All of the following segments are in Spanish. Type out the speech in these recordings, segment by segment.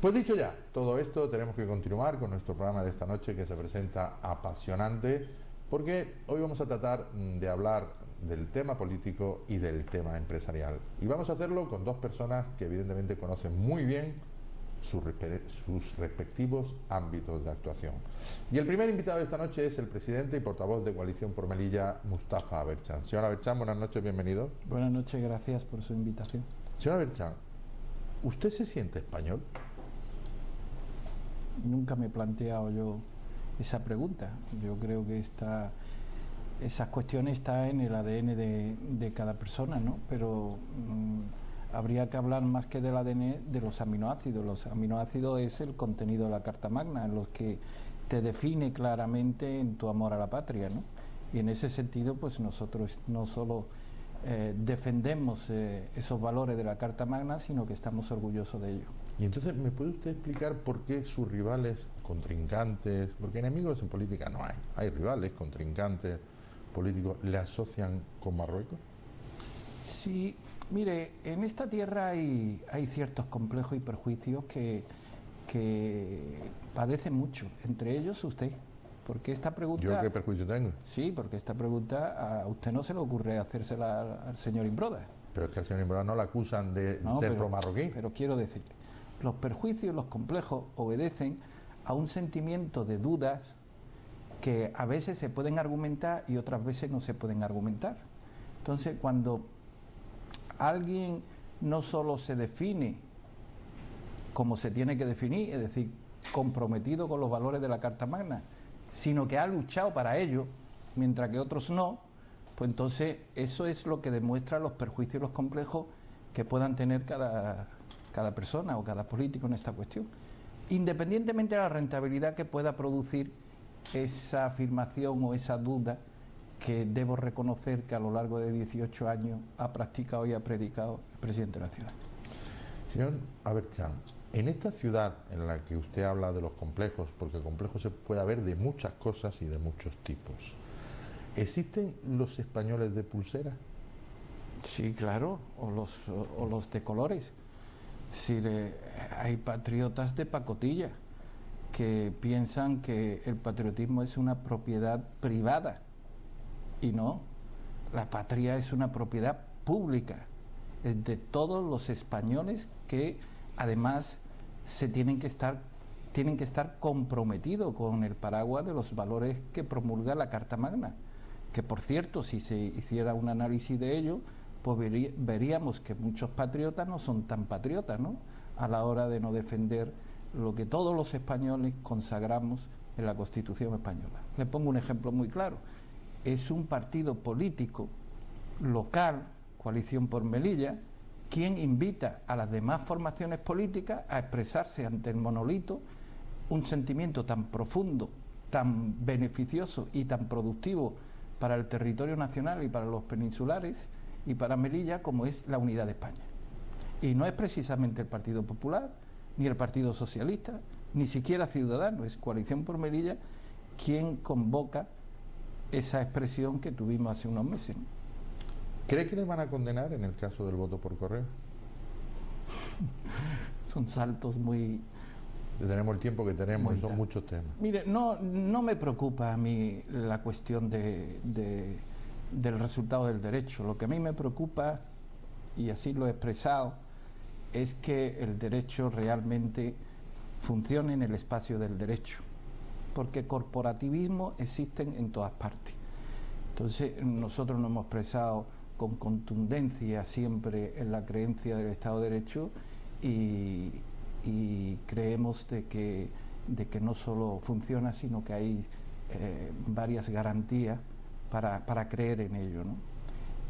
Pues dicho ya todo esto, tenemos que continuar con nuestro programa de esta noche, que se presenta apasionante, porque hoy vamos a tratar de hablar del tema político y del tema empresarial. Y vamos a hacerlo con dos personas que evidentemente conocen muy bien sus respectivos ámbitos de actuación. Y el primer invitado de esta noche es el presidente y portavoz de Coalición por Melilla, Mustafa Aberchan. Señor Aberchan, buenas noches, bienvenido. Buenas noches, gracias por su invitación. Señor Aberchan, ¿usted se siente español? Nunca me he planteado yo esa pregunta. Yo creo que esas cuestiones están en el ADN de cada persona, ¿no? Pero habría que hablar más que del ADN de los aminoácidos. Los aminoácidos es el contenido de la Carta Magna, en los que te define claramente en tu amor a la patria, ¿no? Y en ese sentido, pues nosotros no solo defendemos esos valores de la Carta Magna, sino que estamos orgullosos de ello. Y entonces, ¿me puede usted explicar por qué sus rivales, contrincantes, porque enemigos en política no hay rivales, contrincantes políticos, le asocian con Marruecos? Sí, mire, en esta tierra hay ciertos complejos y prejuicios que padecen mucho, entre ellos usted. Porque esta pregunta... ¿Yo qué perjuicio tengo? Sí, porque esta pregunta a usted no se le ocurre hacérsela al señor Imbroda. Pero es que al señor Imbroda no la acusan de ser pro-marroquí. Pero quiero decir, los perjuicios, los complejos, obedecen a un sentimiento de dudas que a veces se pueden argumentar y otras veces no se pueden argumentar. Entonces, cuando alguien no solo se define como se tiene que definir, es decir, comprometido con los valores de la Carta Magna, sino que ha luchado para ello, mientras que otros no, pues entonces eso es lo que demuestra los perjuicios y los complejos que puedan tener cada persona o cada político en esta cuestión, independientemente de la rentabilidad que pueda producir esa afirmación o esa duda que debo reconocer que a lo largo de 18 años ha practicado y ha predicado el presidente de la ciudad. Señor Aberchan, en esta ciudad en la que usted habla de los complejos, porque complejos se puede haber de muchas cosas y de muchos tipos, ¿existen los españoles de pulsera? Sí, claro, o los de colores. Sí, hay patriotas de pacotilla que piensan que el patriotismo es una propiedad privada y no, la patria es una propiedad pública, es de todos los españoles que además tienen que estar comprometidos con el paraguas de los valores que promulga la Carta Magna, que por cierto, si se hiciera un análisis de ello, pues veríamos que muchos patriotas no son tan patriotas, ¿no?, a la hora de no defender lo que todos los españoles consagramos en la Constitución española. Le pongo un ejemplo muy claro. Es un partido político local, Coalición por Melilla, quien invita a las demás formaciones políticas a expresarse ante el monolito un sentimiento tan profundo, tan beneficioso y tan productivo para el territorio nacional y para los peninsulares y para Melilla como es la unidad de España. Y no es precisamente el Partido Popular, ni el Partido Socialista, ni siquiera Ciudadanos, es Coalición por Melilla quien convoca esa expresión que tuvimos hace unos meses, ¿no? ¿Cree que le van a condenar en el caso del voto por correo? Son saltos muy... Tenemos el tiempo que tenemos y son muchos temas. Mire, no me preocupa a mí la cuestión del resultado del derecho. Lo que a mí me preocupa, y así lo he expresado, es que el derecho realmente funcione en el espacio del derecho, porque corporativismo existen en todas partes. Entonces nosotros nos hemos expresado con contundencia siempre en la creencia del Estado de Derecho y creemos de que no solo funciona, sino que hay varias garantías para creer en ello, ¿no?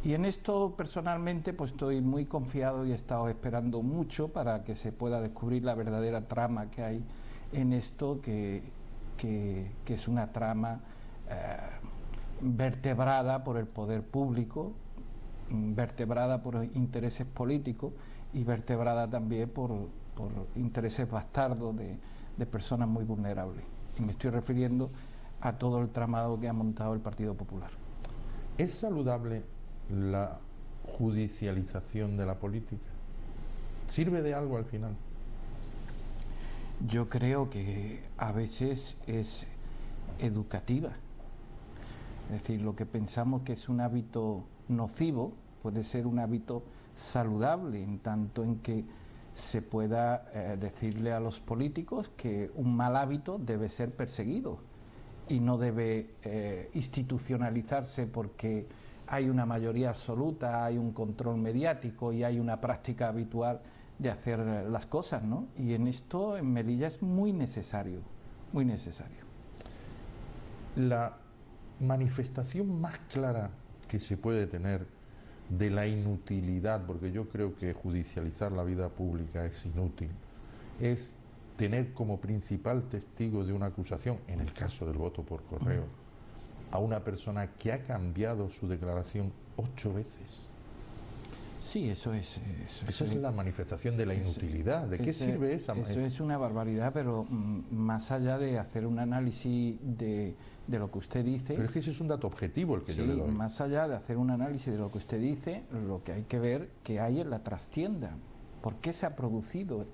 Y en esto personalmente pues estoy muy confiado y he estado esperando mucho para que se pueda descubrir la verdadera trama que hay en esto, que es una trama vertebrada por el poder público, vertebrada por intereses políticos y vertebrada también por intereses bastardos de personas muy vulnerables. Y me estoy refiriendo a todo el tramado que ha montado el Partido Popular. ¿Es saludable la judicialización de la política? ¿Sirve de algo al final? Yo creo que a veces es educativa. Es decir, lo que pensamos que es un hábito nocivo puede ser un hábito saludable, en tanto en que se pueda decirle a los políticos que un mal hábito debe ser perseguido y no debe institucionalizarse porque hay una mayoría absoluta, hay un control mediático y hay una práctica habitual de hacer las cosas, ¿no? Y en esto en Melilla es muy necesario, muy necesario. La manifestación más clara que se puede tener de la inutilidad, porque yo creo que judicializar la vida pública es inútil, es tener como principal testigo de una acusación, en el caso del voto por correo, a una persona que ha cambiado su declaración 8 veces. Sí, eso es La manifestación de la inutilidad. ¿De qué sirve esa? Eso es una barbaridad, pero más allá de hacer un análisis de lo que usted dice... Pero es que ese es un dato objetivo el que yo le doy. Más allá de hacer un análisis de lo que usted dice, lo que hay que ver que hay en la trastienda. ¿Por qué se ha producido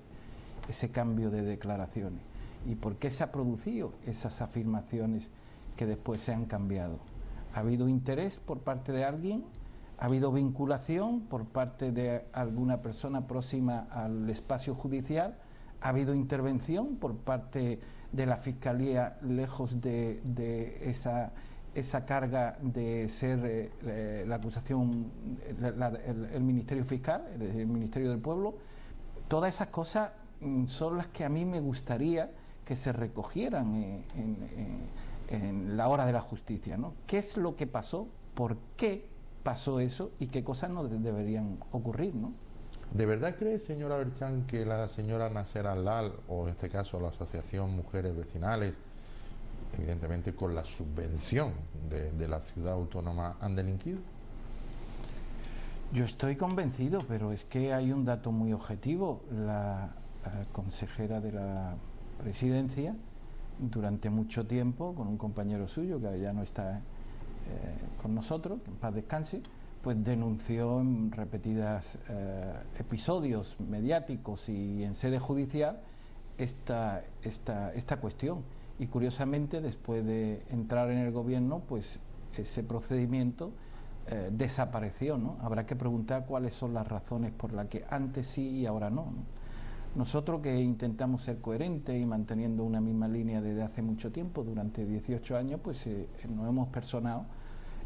ese cambio de declaraciones? ¿Y por qué se ha producido esas afirmaciones que después se han cambiado? ¿Ha habido interés por parte de alguien? ¿Ha habido vinculación por parte de alguna persona próxima al espacio judicial? ¿Ha habido intervención por parte de la Fiscalía lejos de esa carga de ser la acusación, el Ministerio Fiscal, el Ministerio del Pueblo? Todas esas cosas son las que a mí me gustaría que se recogieran en la hora de la justicia, ¿no? ¿Qué es lo que pasó? ¿Por qué pasó eso? ¿Y qué cosas no deberían ocurrir, ¿no? ¿De verdad cree, señora Berchán, que la señora Nasser Al-Lal, o en este caso la Asociación Mujeres Vecinales, evidentemente con la subvención de la ciudad autónoma, han delinquido? Yo estoy convencido, pero es que hay un dato muy objetivo. La consejera de la Presidencia, durante mucho tiempo, con un compañero suyo que ya no está con nosotros, que en paz descanse, pues denunció en repetidas episodios mediáticos y en sede judicial esta cuestión. Y curiosamente, después de entrar en el gobierno, pues ese procedimiento desapareció, ¿no? Habrá que preguntar cuáles son las razones por las que antes sí y ahora no, ¿no? Nosotros, que intentamos ser coherentes y manteniendo una misma línea desde hace mucho tiempo, durante 18 años, pues nos hemos personado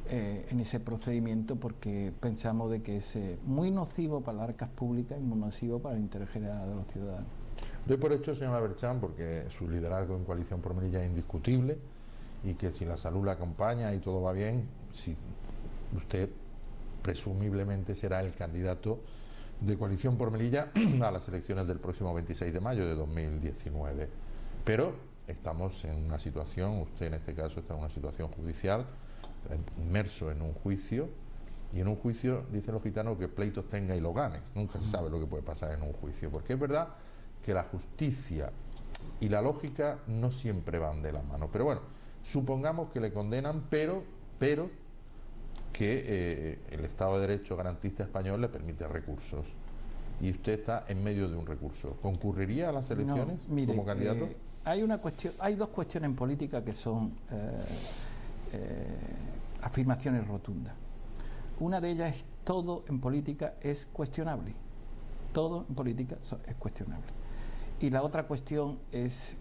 en ese procedimiento porque pensamos de que es muy nocivo para las arcas públicas y muy nocivo para el interés general de los ciudadanos. Doy por hecho, señora Berchán, porque su liderazgo en Coalición por Melilla es indiscutible y que si la salud la acompaña y todo va bien, si usted presumiblemente será el candidato de Coalición por Melilla a las elecciones del próximo 26 de mayo de 2019. Pero estamos en una situación, usted en este caso está en una situación judicial, inmerso en un juicio, y en un juicio dicen los gitanos que pleitos tenga y lo ganes. Nunca se sabe lo que puede pasar en un juicio, porque es verdad que la justicia y la lógica no siempre van de la mano. Pero bueno, supongamos que le condenan, pero que el Estado de Derecho garantista español le permite recursos y usted está en medio de un recurso. ¿Concurriría a las elecciones como candidato? Hay dos cuestiones en política que son afirmaciones rotundas. Una de ellas es: todo en política es cuestionable. Todo en política es cuestionable. Y la otra cuestión es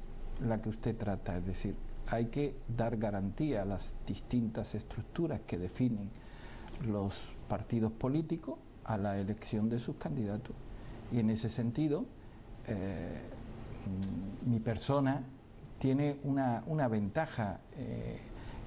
la que usted trata, es decir, hay que dar garantía a las distintas estructuras que definen los partidos políticos a la elección de sus candidatos. Y en ese sentido, mi persona tiene una ventaja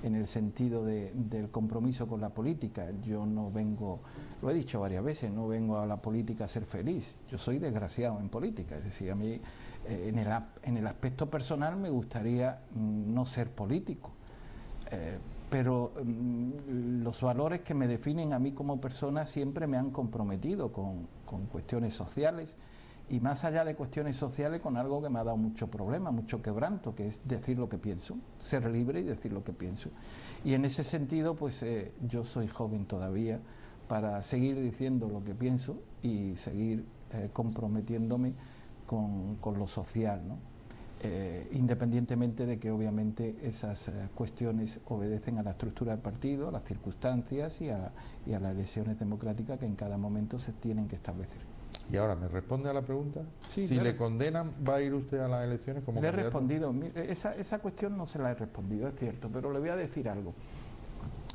en el sentido del compromiso con la política. Yo no vengo, lo he dicho varias veces, no vengo a la política a ser feliz. Yo soy desgraciado en política. Es decir, a mí en el aspecto personal me gustaría no ser político. Pero los valores que me definen a mí como persona siempre me han comprometido con cuestiones sociales, y más allá de cuestiones sociales, con algo que me ha dado mucho problema, mucho quebranto, que es decir lo que pienso, ser libre y decir lo que pienso. Y en ese sentido, pues yo soy joven todavía para seguir diciendo lo que pienso y seguir comprometiéndome con lo social, ¿no? independientemente de que obviamente esas cuestiones obedecen a la estructura del partido, a las circunstancias y a las elecciones democráticas que en cada momento se tienen que establecer. Y ahora, ¿me responde a la pregunta? Sí, si claro. le condenan, ¿va a ir usted a las elecciones como Le he candidato? respondido, esa cuestión no se la he respondido, es cierto, pero le voy a decir algo.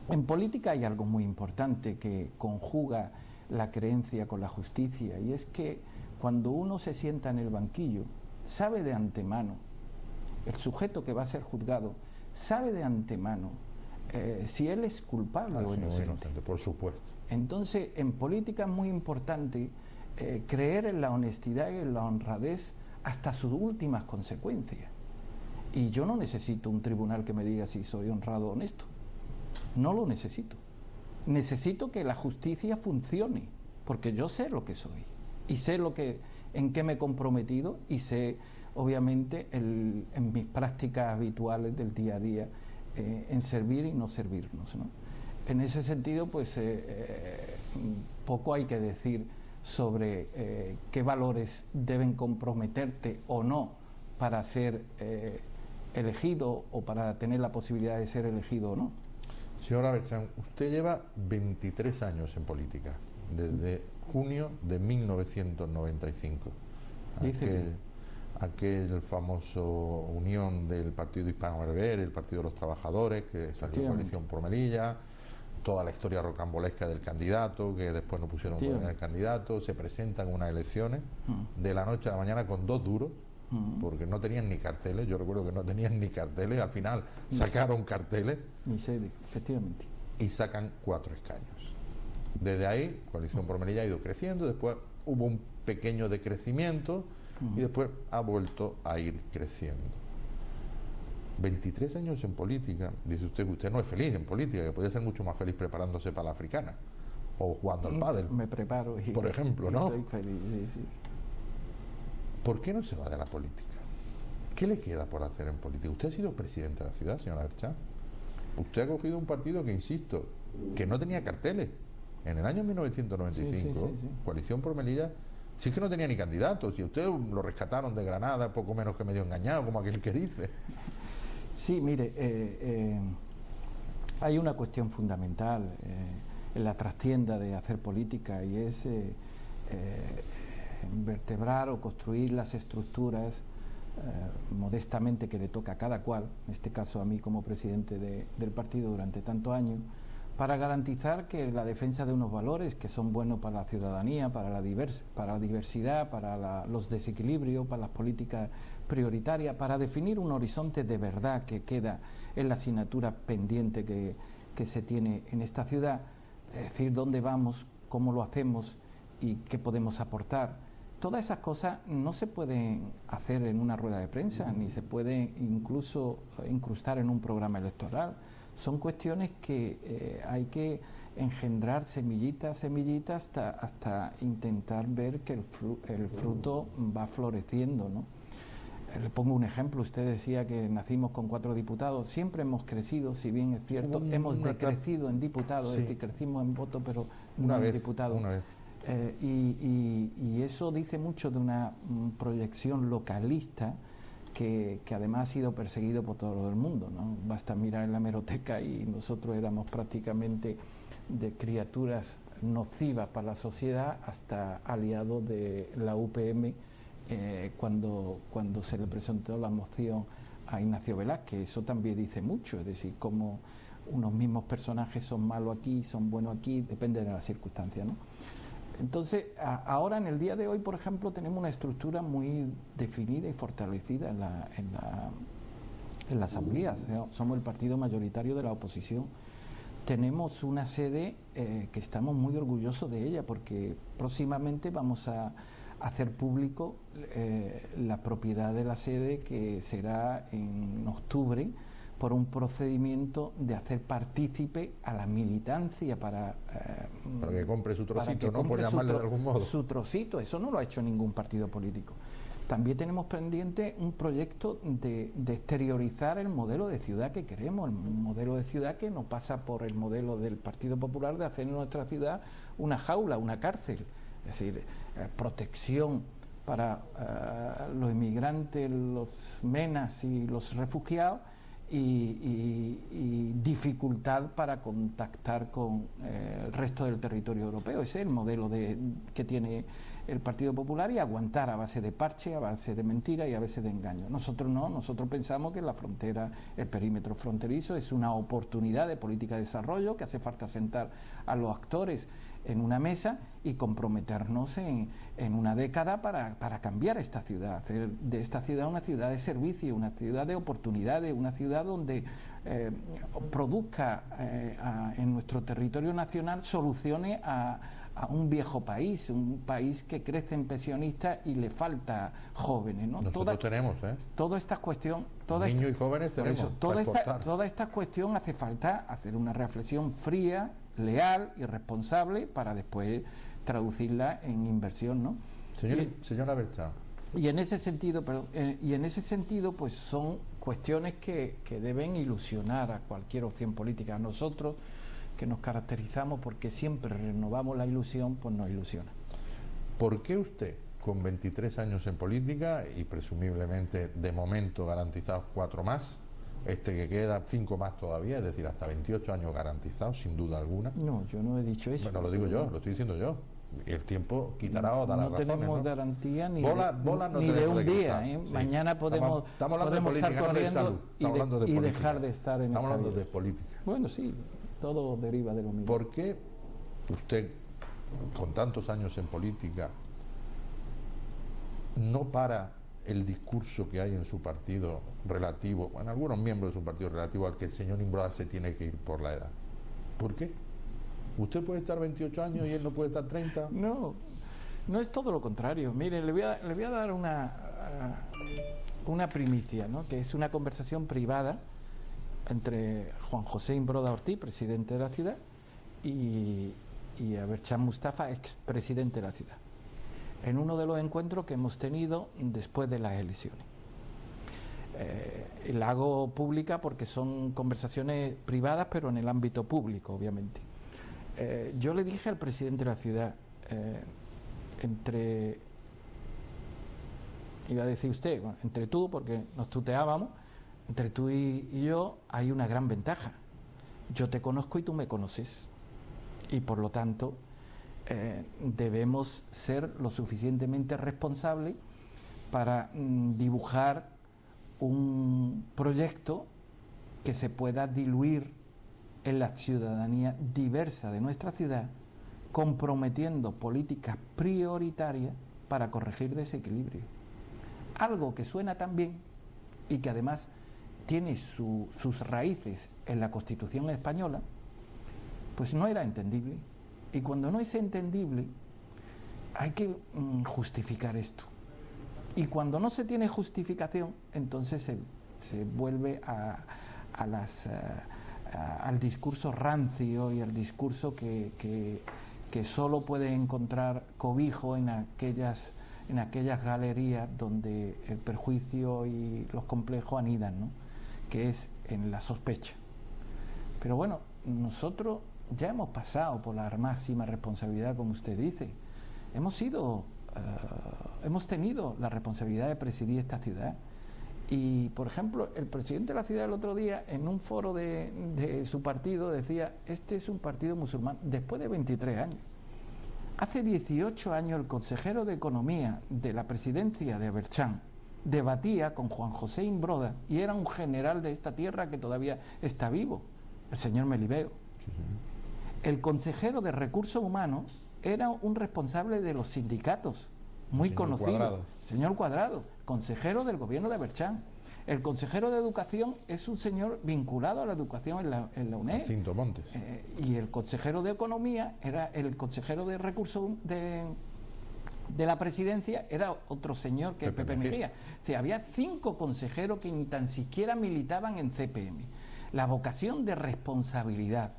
En política hay algo muy importante que conjuga la creencia con la justicia, y es que cuando uno se sienta en el banquillo, sabe de antemano, el sujeto que va a ser juzgado, sabe de antemano si él es culpable o inocente. Por supuesto. Entonces, en política es muy importante creer en la honestidad y en la honradez hasta sus últimas consecuencias. Y yo no necesito un tribunal que me diga si soy honrado o honesto. No lo necesito. Necesito que la justicia funcione, porque yo sé lo que soy y sé en qué me he comprometido y sé, obviamente, en mis prácticas habituales del día a día, en servir y no servirnos, ¿no? En ese sentido, pues poco hay que decir sobre qué valores deben comprometerte o no para ser elegido o para tener la posibilidad de ser elegido o no. Señora Berchan, usted lleva 23 años en política, desde junio de 1995. Aquel famoso unión del Partido Hispano-Bereber, el Partido de los Trabajadores, que salió en coalición por Melilla, toda la historia rocambolesca del candidato, que después no pusieron por el candidato, se presentan unas elecciones de la noche a la mañana con 2 duros, porque no tenían ni carteles. Yo recuerdo que no tenían ni carteles, al final sacaron carteles. Ni sede, efectivamente. Y sacan 4 escaños. Desde ahí, Coalición por Melilla ha ido creciendo, después hubo un pequeño decrecimiento y después ha vuelto a ir creciendo. 23 años en política, dice usted que usted no es feliz en política, que podría ser mucho más feliz preparándose para la africana o jugando al pádel. Me preparo por ejemplo, ¿no? Soy feliz, sí. ¿Por qué no se va de la política? ¿Qué le queda por hacer en política? Usted ha sido presidente de la ciudad, señora Berchan. Usted ha cogido un partido que, insisto, que no tenía carteles. En el año 1995, sí. Coalición por Melilla, sí que no tenía ni candidatos. Y usted lo rescataron de Granada, poco menos que medio engañado, como aquel que dice. Sí, mire, hay una cuestión fundamental en la trastienda de hacer política, y es vertebrar o construir las estructuras modestamente que le toca a cada cual, en este caso a mí como presidente del partido durante tantos años, para garantizar que la defensa de unos valores que son buenos para la ciudadanía, para la diversidad, para los desequilibrios, para las políticas prioritarias, para definir un horizonte de verdad que queda en la asignatura pendiente que se tiene en esta ciudad, es decir, dónde vamos, cómo lo hacemos y qué podemos aportar. Todas esas cosas no se pueden hacer en una rueda de prensa, ni se pueden incluso incrustar en un programa electoral. Son cuestiones que hay que engendrar semillita hasta intentar ver que el fruto va floreciendo, ¿no? Le pongo un ejemplo. Usted decía que nacimos con 4 diputados. Siempre hemos crecido, si bien es cierto, hemos decrecido en diputados, sí. Es decir, crecimos en votos, pero no en diputados. Y eso dice mucho de una proyección localista que además ha sido perseguido por todo el mundo, ¿no? Basta mirar en la hemeroteca y nosotros éramos prácticamente de criaturas nocivas para la sociedad hasta aliados de la UPM cuando se le presentó la moción a Ignacio Velázquez. Eso también dice mucho, es decir, cómo unos mismos personajes son malos aquí, son buenos aquí, depende de las circunstancias, ¿no? Entonces, ahora en el día de hoy, por ejemplo, tenemos una estructura muy definida y fortalecida en la Asamblea. O sea, somos el partido mayoritario de la oposición. Tenemos una sede que estamos muy orgullosos de ella, porque próximamente vamos a hacer público la propiedad de la sede, que será en octubre, por un procedimiento de hacer partícipe a la militancia para que compre su trocito, ¿no? Por llamarle de algún modo. Su trocito, eso no lo ha hecho ningún partido político. También tenemos pendiente un proyecto de exteriorizar el modelo de ciudad que queremos, el modelo de ciudad que no pasa por el modelo del Partido Popular de hacer en nuestra ciudad una jaula, una cárcel. Es decir, protección para los inmigrantes, los menas y los refugiados, y dificultad para contactar con el resto del territorio europeo. Ese es el modelo que tiene el Partido Popular, y aguantar a base de parche, a base de mentira y a base de engaño. Nosotros no, nosotros pensamos que la frontera, el perímetro fronterizo, es una oportunidad de política de desarrollo, que hace falta sentar a los actores en una mesa y comprometernos en una década para cambiar esta ciudad, hacer de esta ciudad una ciudad de servicio, una ciudad de oportunidades, una ciudad donde produzca en nuestro territorio nacional soluciones a un viejo país, un país que crece en pensionistas y le falta jóvenes, ¿no? Nosotros tenemos, toda esta cuestión, niños y jóvenes tenemos. Eso, toda esta cuestión hace falta hacer una reflexión fría, leal y responsable para después traducirla en inversión, ¿no? Señora Berchán. Y en ese sentido, pues son cuestiones que deben ilusionar a cualquier opción política. A nosotros, que nos caracterizamos porque siempre renovamos la ilusión, pues nos ilusiona. ¿Por qué usted, con 23 años en política y presumiblemente de momento garantizados 4 más, que queda 5 más todavía, es decir, hasta 28 años garantizados, sin duda alguna? No, yo no he dicho eso. Bueno, lo digo yo, lo estoy diciendo yo. El tiempo quitará o dará razones, no tenemos ¿no? garantía ni de un día. Sí. Mañana podemos hablando de política, estar no de salud. y dejar de estar en Estamos hablando de política. Bueno, sí, todo deriva de lo mismo. ¿Por qué usted, con tantos años en política, no para el discurso que hay en su partido relativo, en algunos miembros de su partido relativo al que el señor Imbroda se tiene que ir por la edad? ¿Por qué? ¿Usted puede estar 28 años y él no puede estar 30? No, no es todo lo contrario. Mire, le voy a dar una primicia, ¿no? Que es una conversación privada entre Juan José Imbroda Ortiz, presidente de la ciudad, y Aberchan Mustafa, expresidente de la ciudad, en uno de los encuentros que hemos tenido después de las elecciones. La hago pública porque son conversaciones privadas, pero en el ámbito público, obviamente. Yo le dije al presidente de la ciudad, iba a decir usted, bueno, entre tú, porque nos tuteábamos, entre tú y yo hay una gran ventaja. Yo te conozco y tú me conoces, y por lo tanto debemos ser lo suficientemente responsables para dibujar un proyecto que se pueda diluir en la ciudadanía diversa de nuestra ciudad, comprometiendo políticas prioritarias para corregir desequilibrios. Algo que suena tan bien y que además tiene sus raíces en la Constitución española, pues no era entendible. Y cuando no es entendible, hay que justificar esto. Y cuando no se tiene justificación, entonces se vuelve al discurso rancio y al discurso que solo puede encontrar cobijo en aquellas galerías donde el perjuicio y los complejos anidan, ¿no? Que es en la sospecha. Pero bueno, nosotros ya hemos pasado por la máxima responsabilidad, como usted dice. Hemos tenido la responsabilidad de presidir esta ciudad. Y, por ejemplo, el presidente de la ciudad el otro día, en un foro de su partido, decía: este es un partido musulmán, después de 23 años. Hace 18 años el consejero de Economía de la presidencia de Aberchan debatía con Juan José Imbroda, y era un general de esta tierra que todavía está vivo, el señor Melibeo. El consejero de Recursos Humanos era un responsable de los sindicatos, muy conocido, señor Cuadrado, consejero del gobierno de Aberchan. El consejero de Educación es un señor vinculado a la educación en la UNED. Jacinto Montes. Y el consejero de Economía era el consejero de Recursos de la presidencia, era otro señor que Pepe Mejía. O sea, había 5 consejeros que ni tan siquiera militaban en CPM. La vocación de responsabilidad,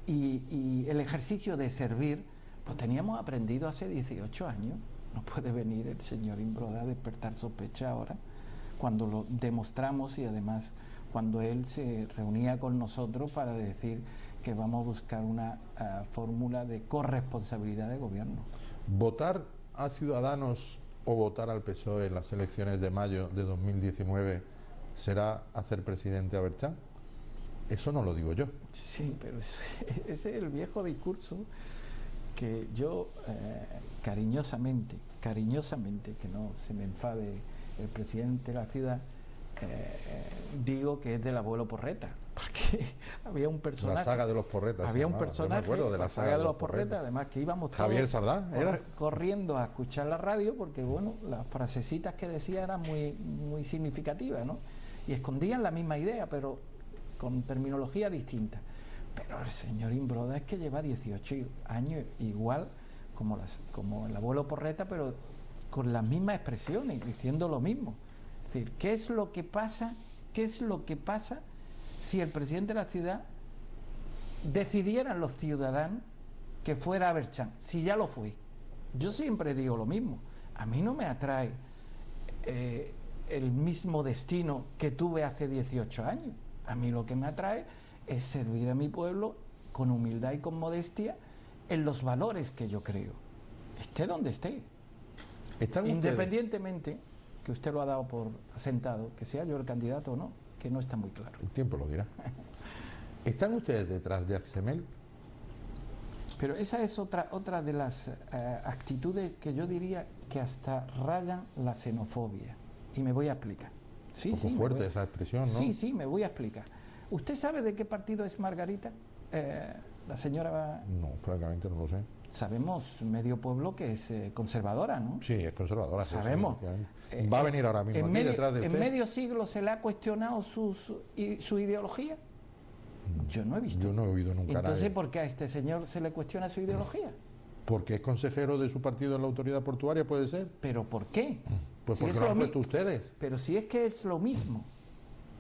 y el ejercicio de servir, lo teníamos aprendido hace 18 años. No puede venir el señor Imbroda a despertar sospecha ahora, cuando lo demostramos, y además cuando él se reunía con nosotros para decir que vamos a buscar una fórmula de corresponsabilidad de gobierno. Votar a Ciudadanos o votar al PSOE en las elecciones de mayo de 2019 será hacer presidente a Berchán? Eso no lo digo yo. Sí, pero ese es el viejo discurso que yo cariñosamente, que no se me enfade el presidente de la ciudad, digo que es del abuelo Porreta, porque había un personaje. La saga de los Porretas. Había un personaje, me acuerdo de la saga de los Porretas, además que íbamos todos Javier Sardá, ¿era? corriendo a escuchar la radio, porque bueno, las frasecitas que decía eran muy significativas, ¿no? Y escondían la misma idea, pero con terminología distinta. Pero el señor Imbroda es que lleva 18 años igual como el abuelo Porreta, pero con las mismas expresiones, diciendo lo mismo. Es decir, ¿qué es lo que pasa? ¿Qué es lo que pasa si el presidente de la ciudad decidieran los ciudadanos que fuera a Berchán? Si ya lo fue. Yo siempre digo lo mismo. A mí no me atrae el mismo destino que tuve hace 18 años. A mí lo que me atrae es servir a mi pueblo con humildad y con modestia en los valores que yo creo. Esté donde esté. Independientemente, que usted lo ha dado por asentado, que sea yo el candidato o no, que no está muy claro. El tiempo lo dirá. ¿Están ustedes detrás de Axemel? Pero esa es otra de las actitudes que yo diría que hasta rayan la xenofobia. Y me voy a explicar. Sí, un poco fuerte esa expresión, ¿no? Sí, me voy a explicar. ¿Usted sabe de qué partido es Margarita? La señora... No, francamente no lo sé. Sabemos, medio pueblo, que es conservadora, ¿no? Sí, es conservadora. Sabemos. Sí, va a venir ahora mismo aquí detrás de usted. ¿En medio siglo se le ha cuestionado su ideología? Yo no he visto. Yo no he oído nunca. Entonces, ¿por qué a este señor se le cuestiona su ideología? Porque es consejero de su partido en la autoridad portuaria, ¿puede ser? ¿Pero por qué? Pues porque lo han puesto ustedes. Pero si es que es lo mismo.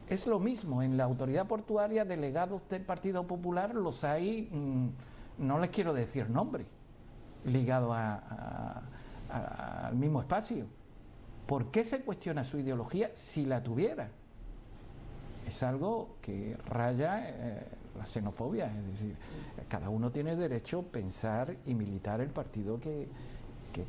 Es lo mismo. En la autoridad portuaria, delegados del Partido Popular, los hay, no les quiero decir nombre, ligados al mismo espacio. ¿Por qué se cuestiona su ideología si la tuviera? Es algo que raya la xenofobia, es decir, cada uno tiene derecho a pensar y militar el partido que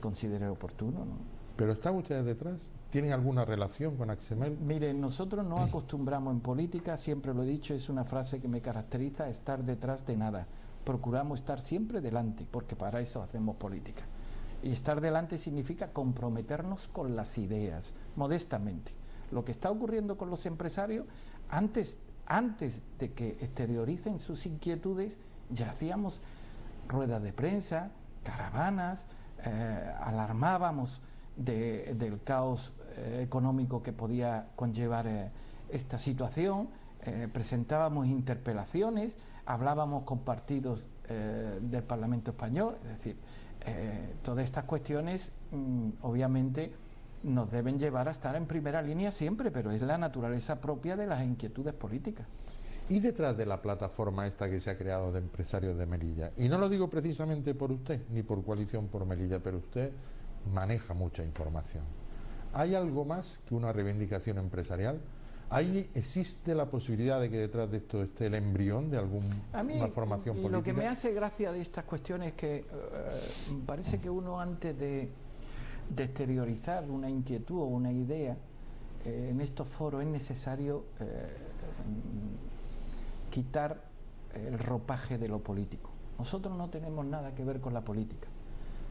considere oportuno, ¿no? ¿Pero están ustedes detrás? ¿Tienen alguna relación con Axemel? Mire, nosotros no acostumbramos en política, siempre lo he dicho, es una frase que me caracteriza, a estar detrás de nada. Procuramos estar siempre delante, porque para eso hacemos política. Y estar delante significa comprometernos con las ideas, modestamente. Lo que está ocurriendo con los empresarios, antes de que exterioricen sus inquietudes, ya hacíamos ruedas de prensa, caravanas, alarmábamos del caos económico que podía conllevar esta situación, presentábamos interpelaciones, hablábamos con partidos del Parlamento Español, es decir, todas estas cuestiones obviamente nos deben llevar a estar en primera línea siempre, pero es la naturaleza propia de las inquietudes políticas. Y detrás de la plataforma esta que se ha creado de empresarios de Melilla, y no lo digo precisamente por usted, ni por Coalición por Melilla, pero usted maneja mucha información. ¿Hay algo más que una reivindicación empresarial? ¿Ahí existe la posibilidad de que detrás de esto esté el embrión de alguna formación política? Lo que me hace gracia de estas cuestiones es que parece que uno, antes de exteriorizar una inquietud o una idea en estos foros, es necesario quitar el ropaje de lo político. Nosotros no tenemos nada que ver con la política.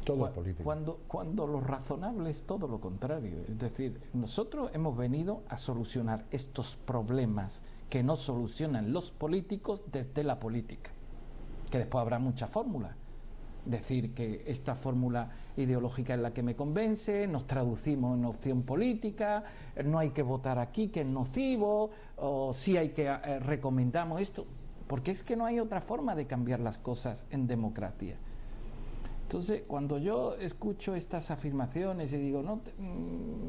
Todo es político. Cuando lo razonable es todo lo contrario. Es decir, nosotros hemos venido a solucionar estos problemas que no solucionan los políticos desde la política. Que después habrá muchas fórmulas. Decir que esta fórmula ideológica es la que me convence, nos traducimos en opción política, no hay que votar aquí, que es nocivo, o sí hay que recomendamos esto, porque es que no hay otra forma de cambiar las cosas en democracia. Entonces, cuando yo escucho estas afirmaciones y digo,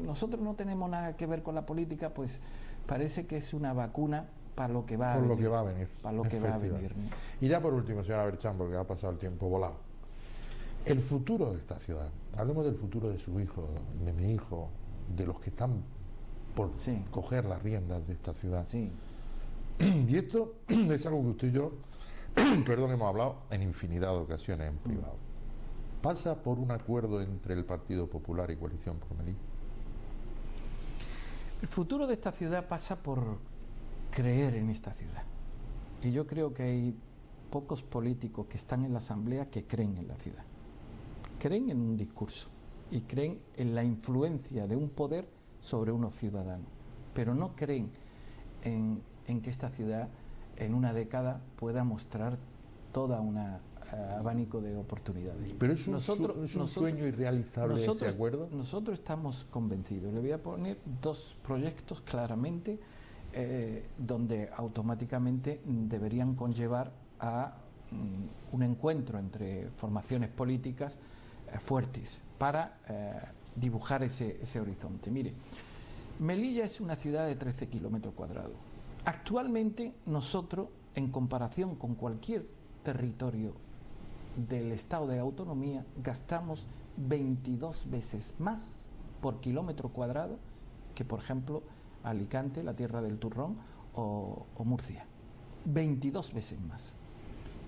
nosotros no tenemos nada que ver con la política, pues parece que es una vacuna para lo que va a venir. Por lo que va a venir. Para lo que va a venir, ¿no? Y ya por último, señora Berchán, porque ha pasado el tiempo volado. El futuro de esta ciudad. Hablemos del futuro de su hijo, de mi hijo, de los que están por coger las riendas de esta ciudad. Sí. Y esto es algo que usted y yo, hemos hablado en infinidad de ocasiones en privado. ¿Pasa por un acuerdo entre el Partido Popular y Coalición por Melilla? El futuro de esta ciudad pasa por creer en esta ciudad. Y yo creo que hay pocos políticos que están en la Asamblea que creen en la ciudad. Creen en un discurso y creen en la influencia de un poder sobre unos ciudadanos, pero no creen en que esta ciudad en una década pueda mostrar toda una abanico de oportunidades. Pero es un sueño irrealizable ese acuerdo. Nosotros estamos convencidos. Le voy a poner dos proyectos claramente donde automáticamente deberían conllevar a un encuentro entre formaciones políticas fuertes para dibujar ese horizonte. Mire, Melilla es una ciudad de 13 kilómetros cuadrados. Actualmente nosotros, en comparación con cualquier territorio del estado de autonomía, gastamos 22 veces más por kilómetro cuadrado que, por ejemplo, Alicante, la tierra del turrón, o Murcia. 22 veces más.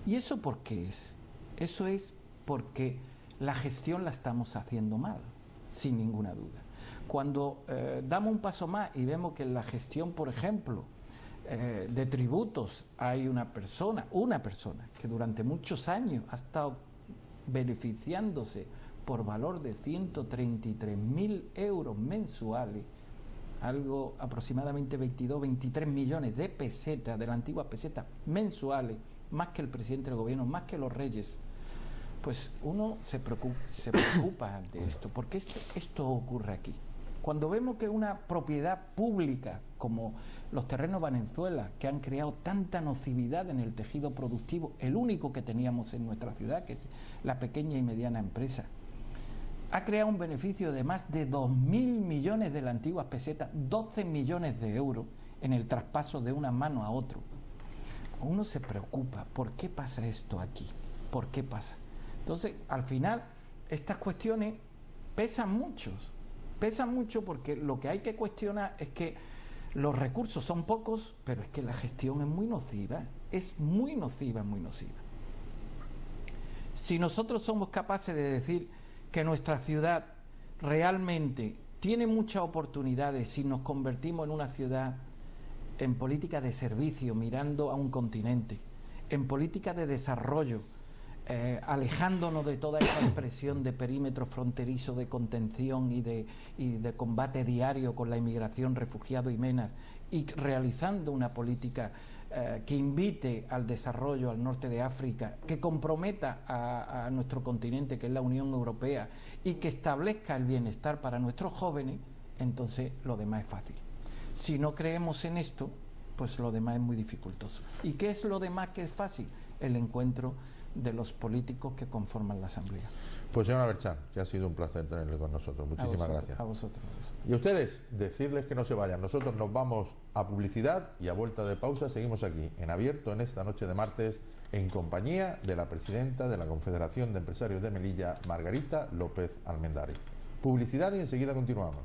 ¿Y eso por qué es? Eso es porque la gestión la estamos haciendo mal, sin ninguna duda. Cuando damos un paso más y vemos que en la gestión, por ejemplo, de tributos hay una persona que durante muchos años ha estado beneficiándose por valor de 133.000 euros mensuales, algo aproximadamente 23 millones de pesetas, de la antigua peseta mensuales, más que el presidente del gobierno, más que los reyes, pues uno se preocupa de esto. ¿Por qué esto ocurre aquí? Cuando vemos que una propiedad pública como los terrenos Venezuela, que han creado tanta nocividad en el tejido productivo, el único que teníamos en nuestra ciudad, que es la pequeña y mediana empresa, ha creado un beneficio de más de 2.000 millones de las antiguas pesetas, 12 millones de euros en el traspaso de una mano a otro. Uno se preocupa, ¿por qué pasa esto aquí? ¿Por qué pasa? Entonces, al final, estas cuestiones pesan mucho porque lo que hay que cuestionar es que los recursos son pocos, pero es que la gestión es muy nociva, muy nociva. Si nosotros somos capaces de decir que nuestra ciudad realmente tiene muchas oportunidades si nos convertimos en una ciudad en política de servicio, mirando a un continente, en política de desarrollo, alejándonos de toda esa expresión de perímetro fronterizo, de contención y de combate diario con la inmigración, refugiados y menas, y realizando una política que invite al desarrollo al norte de África, que comprometa a nuestro continente, que es la Unión Europea, y que establezca el bienestar para nuestros jóvenes, entonces lo demás es fácil. Si no creemos en esto, pues lo demás es muy dificultoso. ¿Y qué es lo demás que es fácil? El encuentro de los políticos que conforman la Asamblea. Pues señora Berchán, que ha sido un placer tenerle con nosotros. Muchísimas gracias. A vosotros. Y a ustedes, decirles que no se vayan. Nosotros nos vamos a publicidad y a vuelta de pausa seguimos aquí, en abierto, en esta noche de martes, en compañía de la presidenta de la Confederación de Empresarios de Melilla, Margarita López Almendari. Publicidad y enseguida continuamos.